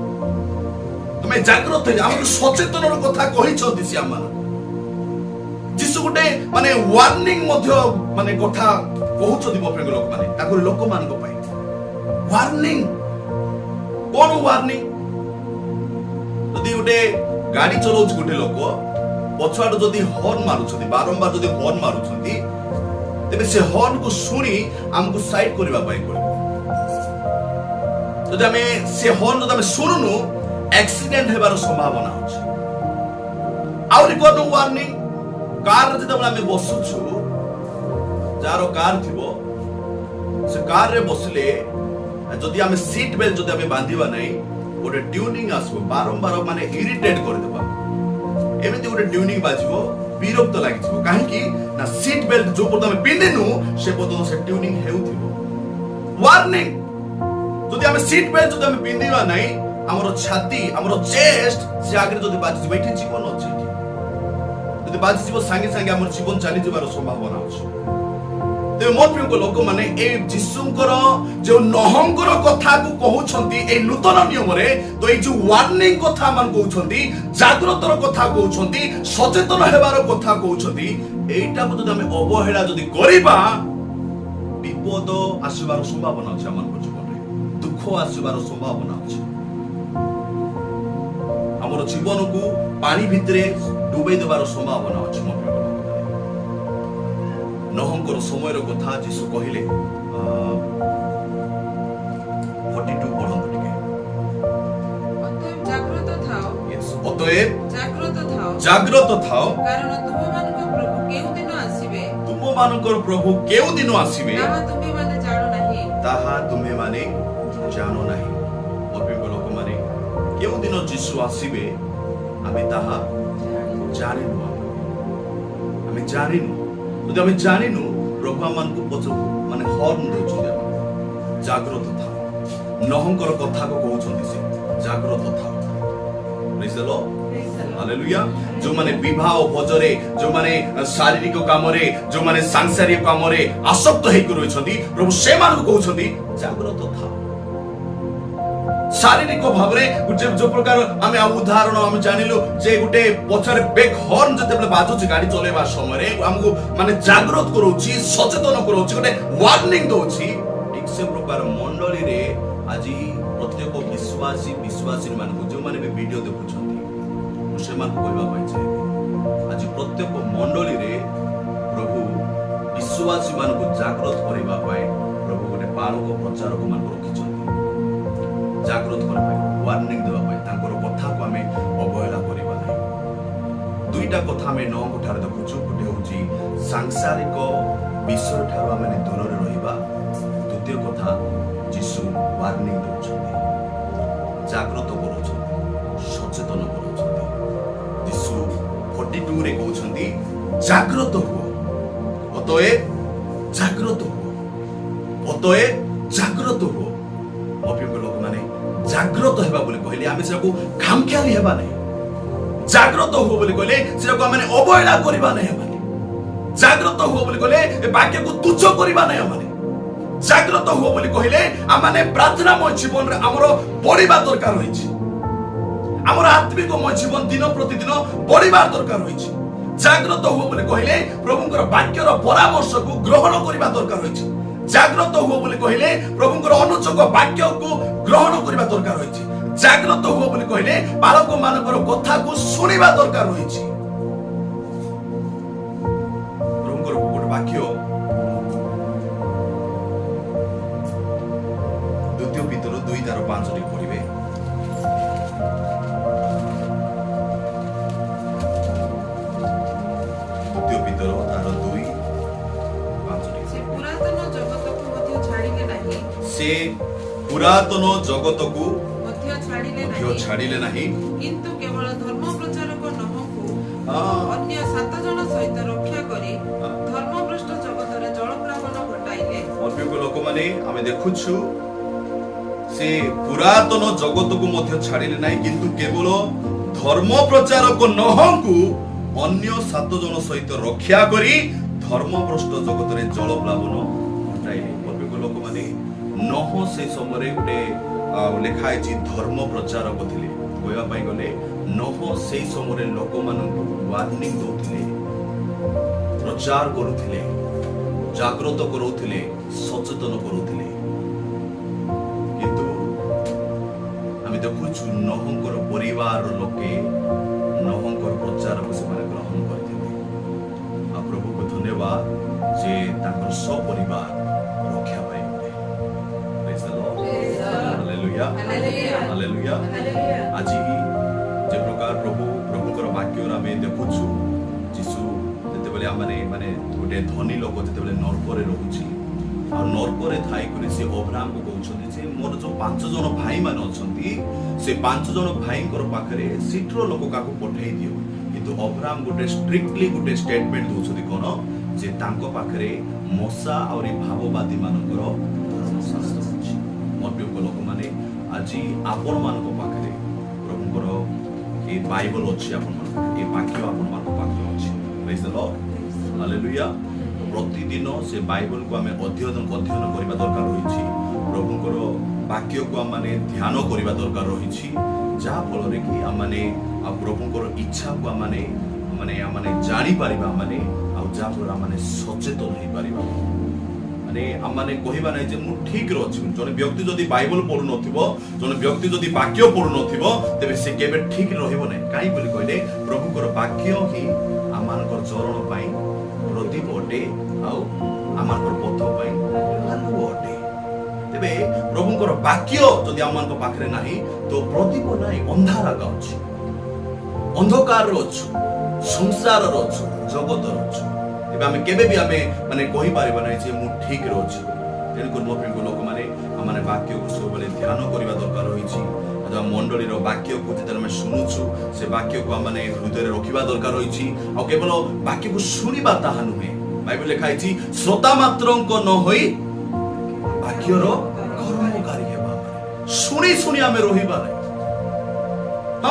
A: ତମେ ଜାଗ୍ରତ ହେଇ ଆମକୁ ସଚେତନର କଥା କହିଛନ୍ତି ସେ ଆମମାନଙ୍କୁ। ଯୀଶୁ ଗୋଟେ ମାନେ ୱାର୍ଣ୍ଣିଂ ମଧ୍ୟ ମାନେ କଥା କହୁଛନ୍ତି ମୋ ପ୍ରିୟ ଲୋକମାନେ ତାଙ୍କର ଲୋକମାନଙ୍କ ପାଇଁ ୱାର୍ଣ୍ଣିଂ। କଣ ୱାର୍ଣ୍ଣିଂ? ଯଦି ଗୋଟେ ଗାଡି ଚଲାଉଛି ଗୋଟେ ଲୋକ ପଛଆଡୁ ଯଦି ହର୍ନ ମାରୁଛନ୍ତି ବାରମ୍ବାର ଯଦି ହର୍ନ ମାରୁଛନ୍ତି ତେବେ ସେ ହର୍ନ କୁ ଶୁଣି ଆମକୁ ସାଇଡ କରିବା ପାଇଁ ପଡିବ। ଯଦି ଆମେ ସେ ହର୍ନ ଯଦି ଆମେ ଶୁଣୁନୁ ଆକ୍ସିଡେଣ୍ଟ ହେବାର ସମ୍ଭାବନା ଅଛି। ଆହୁରି କଣ ୱାର୍ଣ୍ଣିଂ? କାରରେ ଯେତେବେଳେ ଆମେ ବସୁଛୁ ଯାହାର କାର ଥିବ ସେ କାରରେ ବସିଲେ ଯଦି ଆମେ ସିଟ୍ ବେଲ୍ଟ ଯଦି ଆମେ ବାନ୍ଧିବା ନାହିଁ ଗୋଟେ ଟ୍ୟୁନିଂ ଆସିବ ବାରମ୍ବାର ମାନେ ଇରିଟେଟ କରିଦେବା। ଏମିତି ଗୋଟେ ଟ୍ୟୁନିଂ ବାଜିବ ବିରକ୍ତ ଲାଗିଯିବ କାହିଁକି ନା ସିଟ୍ ବେଲ୍ଟ ଯୋଉ ପର୍ଯ୍ୟନ୍ତ ଆମେ ପିନ୍ଧିନୁ ସେ ପର୍ଯ୍ୟନ୍ତ ସେ ଟ୍ୟୁନିଂ ହେଉଥିବ। ୱାର୍ଣ୍ଣିଂ ଯଦି ଆମେ ସିଟ୍ ବେଲ୍ଟ ଯଦି ଆମେ ପିନ୍ଧିବା ନାହିଁ ଆମର ଛାତି ଆମର ଚେଷ୍ଟ ସେ ଆଗରେ ଯଦି ବାଜିଯିବ ଏଠି ଜୀବନ ଅଛି ଯଦି ବାଜିଯିବ ସାଙ୍ଗେ ସାଙ୍ଗେ ଆମର ଜୀବନ ଚାଲିଯିବାର ସମ୍ଭାବନା ଅଛି। ତେବେ ମୋ ପ୍ରିୟ ଲୋକମାନେ ଏଇ ଯୀଶୁଙ୍କର ଯୋଉ ନହଙ୍କର କଥାକୁ କହୁଛନ୍ତି ଏଇ ନୂତନ ନିୟମରେ ତ ଏଇ ଯୋଉ ୱାର୍ଣ୍ଣିଂ କଥା ମାନେ କହୁଛନ୍ତି ଜାଗ୍ରତର କଥା କହୁଛନ୍ତି ସଚେତନ ହେବାର କଥା କହୁଛନ୍ତି ଏଇଟାକୁ ଯଦି ଆମେ ଅବହେଳା ଯଦି କରିବା ବିପଦ ଆସିବାର ସମ୍ଭାବନା ଅଛି ଆମମାନଙ୍କ ଜୀବନରେ ଦୁଃଖ ଆସିବାର ସମ୍ଭାବନା ଅଛି। ଆମର ଜୀବନକୁ ପାଣି ଭିତରେ ଡୁବେଇ ଦେବାର ସମ୍ଭାବନା ଅଛି। ମୋ ପ୍ରିୟ ଲୋକମାନେ ନହଙ୍କର ସମୟର କଥା ଯୀଶୁ କହିଲେ 42 ପଢନ୍ତୁ ଟିକେ।
C: ଅତଏବ ଜାଗ୍ରତ ଥାଅ
A: ଅତଏବ
C: ଜାଗ୍ରତ ଥାଅ
A: କାରଣ
C: ତୁମମାନଙ୍କ ପ୍ରଭୁ କେଉଁ ଦିନ ଆସିବେ
A: ତୁମମାନଙ୍କର ପ୍ରଭୁ କେଉଁ ଦିନ ଆସିବେ
C: ତାହା ତୁମେମାନେ ଜାଣ ନାହିଁ।
A: ମୋ ପ୍ରିୟ ଲୋକମାନେ କେଉଁ ଦିନ ଯୀଶୁ ଆସିବେ ଆମେ ତାହା ଜାଣିନୁ। ଆମେ ଜାଣିନୁ ଯଦି ଆମେ ଜାଣିନୁ ପ୍ରଭୁ ଆମମାନଙ୍କୁ ପଛକୁ ମାନେ ହର୍ନ ଦେଉଛନ୍ତି ଆମକୁ ଜାଗ୍ରତ ଥାଅ। ନହଙ୍କର କଥାକୁ କହୁଛନ୍ତି ସେ ଜାଗ୍ରତ ଥାଅ। ପ୍ରେଜ୍ ଦ ଲର୍ଡ ହାଲେଲୁୟା। ଯୋଉମାନେ ବିବାହ ଭୋଜରେ ଯୋଉମାନେ ଶାରୀରିକ କାମରେ ଯୋଉମାନେ ସାଂସାରିକ କାମରେ ଆସକ୍ତ ହେଇକି ରହିଛନ୍ତି ପ୍ରଭୁ ସେମାନଙ୍କୁ କହୁଛନ୍ତି ଜାଗ୍ରତ ଥାଅ। ଶାରୀରିକ ଭାବରେ ଯୋଉ ପ୍ରକାର ଆମେ ଉଦାହରଣ ଆମେ ଜାଣିଲୁ ଯେ ଗୋଟେ ପଛରେ ବେକ୍ ହର୍ନ ଯେତେବେଳେ ବାଜୁଛି ଗାଡି ଚଲେଇବା ସମୟରେ ଆମକୁ ମାନେ ଜାଗ୍ରତ କରଉଛି ସଚେତନ କରଉଛି ଗୋଟେ ୱାର୍ଣ୍ଣିଂ ଦଉଛି ଠିକ ସେ ପ୍ରକାର ମଣ୍ଡଳୀରେ ଆଜି ପ୍ରତ୍ୟେକ ବିଶ୍ୱାସୀ ମାନଙ୍କୁ ଯୋଉମାନେ ବି ଭିଡିଓ ଦେଖୁଛନ୍ତି ମୁଁ ସେମାନଙ୍କୁ କହିବା ପାଇଁ ଚାହିଁବି ଆଜି ପ୍ରତ୍ୟେକ ମଣ୍ଡଳୀରେ ପ୍ରଭୁ ବିଶ୍ୱାସୀ ମାନଙ୍କୁ ଜାଗ୍ରତ କରିବା ପାଇଁ ପ୍ରଭୁ ଗୋଟେ ପାଳକ ପ୍ରଚାରକ ମାନଙ୍କୁ ରଖିଛନ୍ତି ଜାଗ୍ରତ କରିବା ପାଇଁ ୱାର୍ଣ୍ଣିଂ ଦେବା ପାଇଁ ତାଙ୍କର କଥାକୁ ଆମେ ଅବହେଳା କରିବା ନାହିଁ। ଦୁଇଟା କଥା ଆମେ ନଅଙ୍କ ଠାରେ ଦେଖୁଛୁ ଗୋଟେ ହଉଛି ସାଂସାରିକ ବିଷୟ ଠାରୁ ଆମେ ଦୂରରେ ରହିବା ଦ୍ୱିତୀୟ କଥା ଯୀଶୁ ୱାର୍ଣ୍ଣିଂ ଦେଉଛନ୍ତି ଜାଗ୍ରତ କରୁଛନ୍ତି ସଚେତନ କରୁଛନ୍ତି। ଯୀଶୁ 42 ରେ କହୁଛନ୍ତି ଜାଗ୍ରତ ହୁଅ ଅତଏବ ଜାଗ୍ରତ ହୁଅ ଅତଏବ ଜାଗ୍ରତ ହୁଅ। ମୋ ପ୍ରିୟ ଲୋକମାନେ ଜାଗ୍ରତ ହେବା ବୋଲି କହିଲେ ଆମେ ସେଟାକୁ ଖାମଖିଆଲି ହେବା ନାହିଁ। ଜାଗ୍ରତ ହୁଅ ବୋଲି କହିଲେ ସେଟାକୁ ଆମେ ଅବହେଳା କରିବା ନାହିଁ। ଆମେ ଜାଗ୍ରତ ହୁଅ ବୋଲି କହିଲେ ଏ ବାକ୍ୟକୁ ତୁଚ୍ଛ କରିବା ନାହିଁ। ଆମେ ଜାଗ୍ରତ ହୁଅ ବୋଲି କହିଲେ ଆମେ ପ୍ରାର୍ଥନାମୟ ଜୀବନରେ ଆମର ବଢିବା ଦରକାର ରହିଛି। ଆମର ଆତ୍ମିକମୟ ଜୀବନ ଦିନ ପ୍ରତିଦିନ ବଢିବା ଦରକାର ରହିଛି। ଜାଗ୍ରତ ହୁଅ ବୋଲି କହିଲେ ପ୍ରଭୁଙ୍କର ବାକ୍ୟର ପରାମର୍ଶକୁ ଗ୍ରହଣ କରିବା ଦରକାର ହୋଇଛି। ଜାଗ୍ରତ ହୁଅ ବୋଲି କହିଲେ ପ୍ରଭୁଙ୍କର ଅନୁଚକ ବାକ୍ୟକୁ ଗ୍ରହଣ କରିବା ଦରକାର ହୋଇଛି। ଜାଗ୍ରତ ହୁଅ ବୋଲି କହିଲେ ବାଳକ ମାନଙ୍କର କଥାକୁ ଶୁଣିବା ଦରକାର ହୋଇଛି। ପ୍ରଭୁଙ୍କର ଗୋଟେ ବାକ୍ୟ ଦ୍ୱିତୀୟ ପିତର 2:5 ପଢିବେ। ଦ୍ୱିତୀୟ ପିତର 2:5
C: ସେ ପୁରାତନ ଜଗତକୁ ମଧ୍ୟ ଛାଡ଼ିଲେ ନାହିଁ
A: ସେ ପୁରାତନ ଜଗତକୁ
C: ମଧ୍ୟ ଛାଡ଼ିଲେ
A: ଛାଡ଼ିଲେ ନାହିଁ
C: କିନ୍ତୁ କେବଳ ଧର୍ମ ପ୍ରଚାରକ ନୋହକୁ
A: ହଁ।
C: ଅନ୍ୟ 7 ଜଣ ସହିତ ରକ୍ଷା କରି ଧର୍ମଭ୍ରଷ୍ଟ ଜଗତରେ ଜଳପ୍ଲାବନ ଘଟାଇଲେ।
A: ଅନେକ ଲୋକମାନେ ଆମେ ଦେଖୁଛୁ ସେ ପୁରାତନ ଜଗତକୁ ମଧ୍ୟ ଛାଡ଼ିଲେ ନାହିଁ କିନ୍ତୁ କେବଳ ଧର୍ମ ପ୍ରଚାରକ ନୋହଙ୍କୁ ଅନ୍ୟ 7 ଜଣ ସହିତ ରକ୍ଷା କରି ଧର୍ମଭ୍ରଷ୍ଟ ଜଗତରେ ଜଳପ୍ଲାବନ ଘଟାଇଲେ। ଅନେକ ଲୋକମାନେ ନୋହ ସେ ସମୟରେ ଗୋଟେ ଲେଖା ହେଇଛି ଧର୍ମ ପ୍ରଚାରକ ଥିଲେ। କହିବା ପାଇଁ ଗଲେ ନୋହ ସେଇ ସମୟରେ ଲୋକମାନଙ୍କୁ ୱାର୍ଣ୍ଣିଂ ଦଉଥିଲେ, ପ୍ରଚାର କରୁଥିଲେ, ଜାଗ୍ରତ କରୁଥିଲେ, ସଚେତନ କରୁଥିଲେ। କିନ୍ତୁ ଆମେ ଦେଖୁଛୁ ନୋହଙ୍କର ପରିବାର ଲୋକେ ନୋହଙ୍କର ପ୍ରଚାରକୁ ସେମାନେ ଗ୍ରହଣ କରିଥିଲେ। ଆଉ ପ୍ରଭୁକୁ ଧନ୍ୟବାଦ ଯେ ତାଙ୍କର ସପରିବାର ରକ୍ଷା ପାଇଗଲେ। Praise the Lord. Hallelujah. Hallelujah. ଆଜି ଯେ ପ୍ରକାର ପ୍ରଭୁଙ୍କର ବାକ୍ୟରେ ଆମେ ଦେଖୁଛୁ ଯୀଶୁ ଯେତେବେଳେ ମାନେ ଗୋଟେ ଧନୀ ଲୋକ ଯେତେବେଳେ ନର୍କରେ ରହୁଛି ଆଉ ନର୍କରେ ଥାଇକରି ସେ ଅବ୍ରାହ୍ମକୁ କହୁଛନ୍ତି ଯେ ମୋର ଯୋଉ 5 ଜଣ ଭାଇମାନେ ଅଛନ୍ତି ସେ 5 ଜଣ ଭାଇଙ୍କର ପାଖରେ ଶୀଘ୍ର ଲୋକ କାହାକୁ ପଠେଇ ଦିଅ। କିନ୍ତୁ ଅବ୍ରାହ୍ମ ଗୋଟେ ଷ୍ଟ୍ରିକ୍ଟଲି ଗୋଟେ ଷ୍ଟେଟମେଣ୍ଟ ଦଉଛନ୍ତି କଣ ଯେ ତାଙ୍କ ପାଖରେ ମଶା ଆହୁରି ଭାବବାଦୀ ମାନଙ୍କର ଧର୍ମଶାସ୍ତ୍ର ଅଛି। ମର୍ବିକ ଲୋକମାନେ ଆଜି ଆପଣମାନଙ୍କ ପାଖରେ ପ୍ରଭୁଙ୍କର ଏ ବାଇବଲ ଅଛି, ଆପଣମାନଙ୍କ ଏ ବାକ୍ୟ ଆପଣମାନଙ୍କ ପାଖରେ ଅଛି। Praise the Lord. Hallelujah. ପ୍ରତିଦିନ ସେ ବାଇବଲକୁ ଆମେ ଅଧ୍ୟୟନ କରିବା ଦରକାର ରହିଛି। ପ୍ରଭୁଙ୍କର ବାକ୍ୟକୁ ଆମେ ଧ୍ୟାନ କରିବା ଦରକାର ରହିଛି, ଯାହା ଫଳରେ କି ଆମେ ପ୍ରଭୁଙ୍କର ଇଚ୍ଛାକୁ ଆମେ ଜାଣିପାରିବା ଆଉ ଯାହା ଫଳରେ ଆମେ ସଚେତନ ହେଇପାରିବା। ଆମେ କହିବା ନାହିଁ ଯେ ମୁଁ ଠିକରେ ଅଛି। ଜଣେ ବ୍ୟକ୍ତି ଯଦି ବାଇବଲ ପଢୁନଥିବ, ଜଣେ ବ୍ୟକ୍ତି ଯଦି ବାକ୍ୟ ପଢୁନଥିବ ତେବେ ସେ କେବେ ଠିକ ରହିବ ନାହିଁ। କାହିଁକି ବୋଲି କହିଲେ ପ୍ରଭୁଙ୍କର ବାକ୍ୟ ହିଁ ଆମମାନଙ୍କର ଚରଣ ପାଇଁ ପ୍ରଦୀପ ଅଟେ ଆଉ ଆମମାନଙ୍କର ପଥ ପାଇଁ ଆଲୁଅ ଅଟେ। ତେବେ ପ୍ରଭୁଙ୍କର ବାକ୍ୟ ଯଦି ଆମମାନଙ୍କ ପାଖରେ ନାହିଁ ତ ପ୍ରଦୀପ ନାହିଁ, ଅନ୍ଧାର ଆକା ଅଛି, ଅନ୍ଧକାରରେ ଅଛୁ, ସଂସାରର ଅଛୁ, ଜଗତର ଅଛୁ। ତେବେ ଆମେ କେବେ ବି କହିପାରିବା ନାହିଁ ଯେ ମୁଁ ଠିକରେ ଅଛି। ତେଣୁକରି ମୋ ପ୍ରିୟ ଲୋକମାନେ ଆମେ ବାକ୍ୟକୁ ସବୁବେଳେ ଧ୍ୟାନ କରିବା ଦରକାର ରହିଛି। ମଣ୍ଡଳୀର ବାକ୍ୟକୁ ଯେତେବେଳେ ଆମେ ଶୁଣୁଛୁ ସେ ବାକ୍ୟକୁ ଆମେ ହୃଦୟରେ ରଖିବା ଦରକାର ରହିଛି। ଆଉ କେବଳ ବାକ୍ୟକୁ ଶୁଣିବା ତାହା ନୁହେଁ। ବାଇବେଲ ଲେଖା ହେଇଛି ଶ୍ରୋତା ମାତ୍ରଙ୍କ ନ ହୋଇ ବାକ୍ୟର କର୍ମକାରୀ ହେବା। ଶୁଣି ଶୁଣି ଆମେ ରହିବା ନାହିଁ।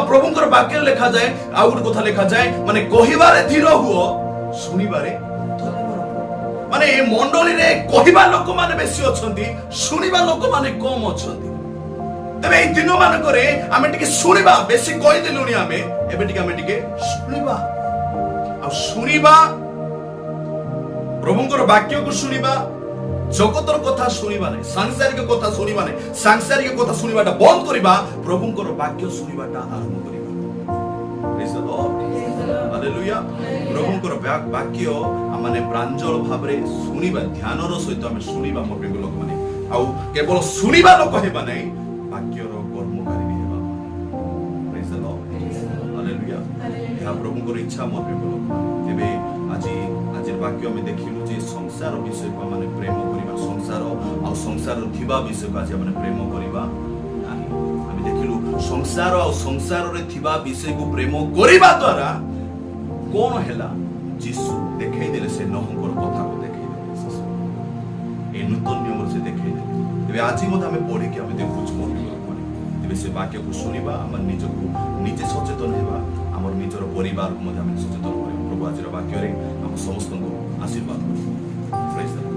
A: ପ୍ରଭୁଙ୍କର ବାକ୍ୟରେ ଲେଖାଯାଏ, ଆଉ ଗୋଟେ କଥା ଲେଖାଯାଏ କହିବାରେ ଧୀର ହୁଅ, ଶୁଣିବାରେ ଏ ମଣ୍ଡଳୀରେ କହିବା ଲୋକମାନେ ବେଶୀ ଅଛନ୍ତି, ଶୁଣିବା ଲୋକମାନେ କମ ଅଛନ୍ତି। ତେବେ ଏଇ ଦିନ ମାନଙ୍କରେ ଆମେ ଟିକେ ଶୁଣିବା, ବେଶୀ କହିଦେଲୁଣି ଆମେ, ଏବେ ଟିକେ ଶୁଣିବା। ଆଉ ଶୁଣିବା ପ୍ରଭୁଙ୍କର ବାକ୍ୟକୁ ଶୁଣିବା, ଜଗତର କଥା ଶୁଣିବା ନାହିଁ, ସାଂସାରିକ କଥା ଶୁଣିବା ନାହିଁ। ସାଂସାରିକ କଥା ଶୁଣିବାଟା ବନ୍ଦ କରିବା, ପ୍ରଭୁଙ୍କର ବାକ୍ୟ ଶୁଣିବାଟା ଆରମ୍ଭ କରିବା। Praise the Lord. Hallelujah. ପ୍ରଭୁଙ୍କର ବାକ୍ୟ ଆମେ ପ୍ରାଞ୍ଜଳ ଭାବରେ ଶୁଣିବା, ଧ୍ୟାନର ସହିତ ଆମେ ଶୁଣିବା। ମୋ ପ୍ରିୟ ଲୋକମାନେ ଆଉ କେବଳ ଶୁଣିବା ଲୋକ ହେବା ନାହିଁ, ବାକ୍ୟର କର୍ମକାରୀ ବି ହେବା। Praise the Lord. Hallelujah. ଏହା ପ୍ରଭୁଙ୍କର ଇଚ୍ଛା। ମୋ ପ୍ରିୟ ଲୋକମାନେ ତେବେ ଆଜିର ବାକ୍ୟ ଆମେ ଦେଖିଲୁ ଯେ ସଂସାର ବିଷୟକୁ ଆମେ ପ୍ରେମ କରିବା, ସଂସାର ଥିବା ବିଷୟକୁ ଆଜି ଆମେ ପ୍ରେମ କରିବା ନାହିଁ। ଆମେ ଦେଖିଲୁ ସଂସାର ଆଉ ସଂସାରରେ ଥିବା ବିଷୟକୁ ପ୍ରେମ କରିବା ଦ୍ୱାରା କଣ ହେଲା, ଯୀଶୁ ଦେଖେଇଦେଲେ, ସେ ନୋହଙ୍କର କଥାକୁ ଦେଖେଇଦେଲେ, ଏ ନୂତନ ନିୟମରେ ସେ ଦେଖେଇଦେଲେ। ତେବେ ଆଜି ମଧ୍ୟ ଆମେ ପଢିକି ଆମେ ଦେଖୁଛୁ ମୋ ପ୍ରିୟ ଲୋକମାନେ, ତେବେ ସେ ବାକ୍ୟକୁ ଶୁଣିବା, ଆମେ ନିଜକୁ ନିଜେ ସଚେତନ ହେବା, ଆମର ନିଜର ପରିବାରକୁ ମଧ୍ୟ ଆମେ ସଚେତନ କରିବା। ପ୍ରଭୁ ଆଜିର ବାକ୍ୟରେ ଆମ ସମସ୍ତଙ୍କୁ ଆଶୀର୍ବାଦ କରିବେ।